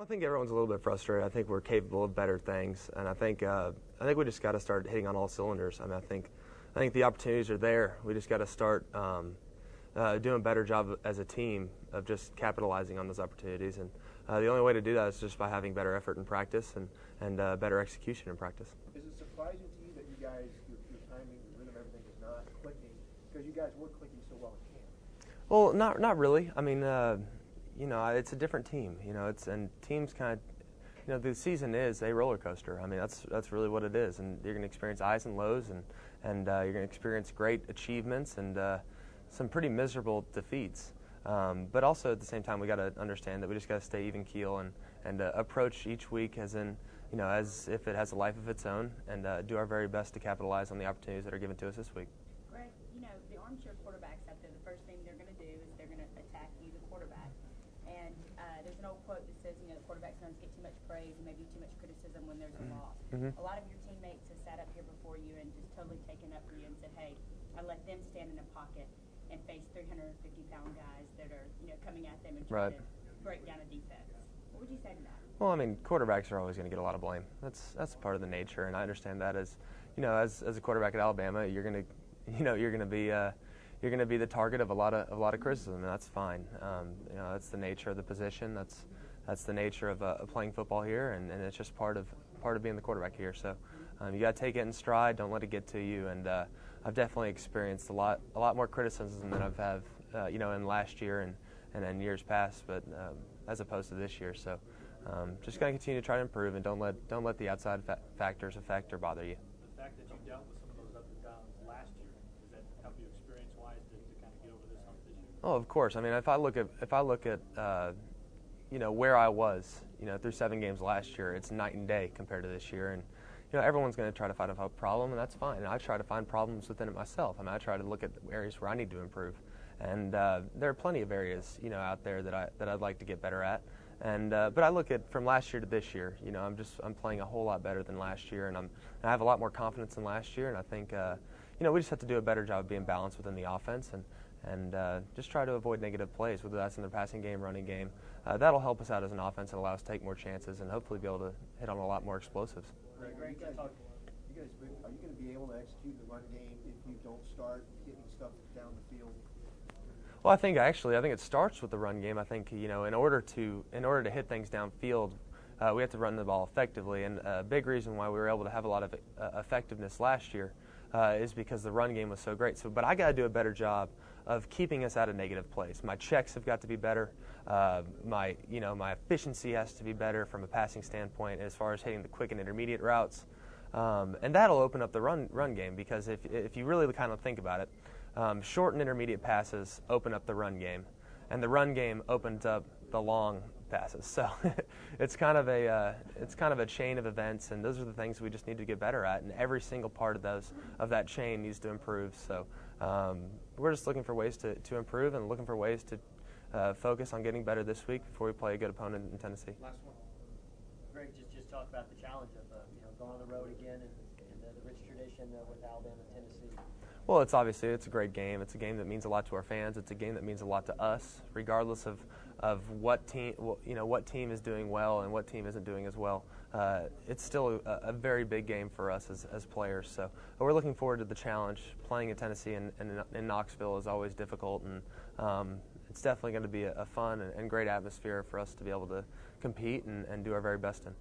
I think everyone's a little bit frustrated. I think we're capable of better things, and I think we just got to start hitting on all cylinders. I mean, I think the opportunities are there. We just got to start doing a better job as a team of just capitalizing on those opportunities. And the only way to do that is just by having better effort in practice and better execution in practice. Is it surprising to you that you guys, your timing, your rhythm, everything is not clicking because you guys were clicking so well in camp? Well, not really. I mean, it's a different team. And teams kind of, the season is a roller coaster. I mean, that's really what it is. And you're going to experience highs and lows, and you're going to experience great achievements and some pretty miserable defeats. But also at the same time, we got to understand that we just got to stay even keel and approach each week as if it has a life of its own, and do our very best to capitalize on the opportunities that are given to us this week. Greg, the armchair quarterbacks out there, the first thing they're going to do is they're going to attack you, the quarterback. And there's an old quote that says, the quarterbacks don't get too much praise and maybe too much criticism when there's a loss. Mm-hmm. A lot of your teammates have sat up here before you and just totally taken up for you and said, hey, I let them stand in a pocket and face 350-pound guys that are, coming at them and trying to break down a defense. What would you say to that? Well, I mean, quarterbacks are always going to get a lot of blame. That's part of the nature, and I understand that as a quarterback at Alabama, you're going to be the target of a lot of criticism, and that's fine. That's the nature of the position. That's the nature of playing football here, and it's just part of being the quarterback here. So you got to take it in stride. Don't let it get to you. And I've definitely experienced a lot more criticism than I've had, in last year and in years past, but as opposed to this year. So just got to continue to try to improve, and don't let the outside factors affect or bother you. The fact that you dealt with some of those ups and downs last year, does that help you experience-wise to kind of get over this hump this year? Oh, of course. I mean, if I look at where I was, through 7 games last year, it's night and day compared to this year. And everyone's going to try to find a problem, and that's fine. And I try to find problems within it myself. I mean, I try to look at areas where I need to improve. And there are plenty of areas, out there that I'd like to get better at. And but I look at from last year to this year. I'm playing a whole lot better than last year, and I have a lot more confidence than last year. And I think we just have to do a better job of being balanced within the offense and just try to avoid negative plays, whether that's in the passing game, running game. That'll help us out as an offense and allow us to take more chances and hopefully be able to hit on a lot more explosives. Greg, are you going to be able to execute the run game if you don't start getting stuff down the field? Well, I think it starts with the run game. I think in order to hit things downfield, we have to run the ball effectively. And a big reason why we were able to have a lot of effectiveness last year is because the run game was so great. But I got to do a better job of keeping us out of negative plays. My checks have got to be better. My efficiency has to be better from a passing standpoint as far as hitting the quick and intermediate routes. And that'll open up the run game, because if you really kind of think about it, short and intermediate passes open up the run game, and the run game opens up the long passes. So it's kind of a chain of events, and those are the things we just need to get better at. And every single part of that chain needs to improve. So we're just looking for ways to improve and looking for ways to focus on getting better this week before we play a good opponent in Tennessee. Last one. Greg, just talk about the challenge of going on the road again and the rich tradition with Alabama and Tennessee. Well, it's a great game. It's a game that means a lot to our fans. It's a game that means a lot to us, regardless of what team is doing well and what team isn't doing as well. It's still a very big game for us as players. So we're looking forward to the challenge. Playing in Tennessee and in Knoxville is always difficult, and it's definitely going to be a fun and great atmosphere for us to be able to compete and do our very best in.